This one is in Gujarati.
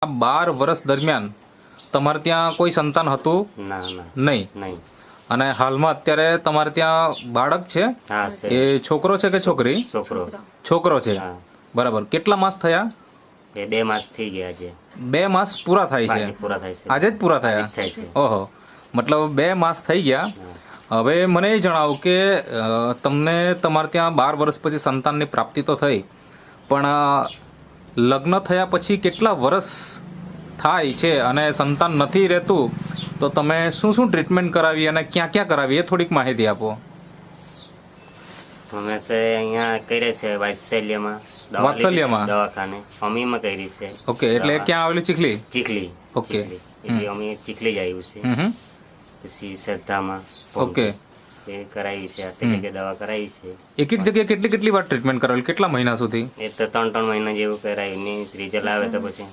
12 વર્ષ દરમિયાન તમારે ત્યાં કોઈ સંતાન હતું ના ના નહીં, નહીં. અને હાલમાં અત્યારે તમારે ત્યાં બાળક છે? હા છે. એ છોકરો છે કે છોકરી? છોકરો. છોકરો છે. હા. બરાબર. કેટલા માસ થયા? એ 2 માસ થઈ ગયા છે. 2 માસ પૂરા થાય છે? બાકી પૂરા થાય છે. આજે જ પૂરા થયા? થાય છે. ઓહો, મતલબ 2 માસ થઈ ગયા. હવે મને એ જણાવો કે તમને તમારે ત્યાં 12 વર્ષ પછી સંતાનની પ્રાપ્તિ તો થઈ, પણ લગ્ન થયા પછી કેટલા વર્ષ થાય છે અને સંતાન નથી રહેતું, તો તમે શું શું ટ્રીટમેન્ટ કરાવી અને ક્યાં ક્યાં કરાવી એ થોડીક માહિતી આપો. અમે છે અહીંયા કરી છે વાત્સલ્યમાં. વાત્સલ્યમાં? દવાખાને અમીમાં કરી છે. ઓકે, એટલે ક્યાં આવેલું? ચીખલી? ચીખલી. ઓકે. ચીખલી. એટલે અમે ચીખલી જ આવ્યું છે. હમ. પછી શ્રદ્ધામાં ઓકે. એ કરાવી છે, અત્યારે કે દવા કરાવી છે. એક એક જગ્યાએ કેટલી કેટલી વાર ટ્રીટમેન્ટ કરાવેલી? કેટલા મહિના સુધી? એ તો 3 મહિના જેવું કરાવ્યું ને રિઝલ્ટ આવે તો પછી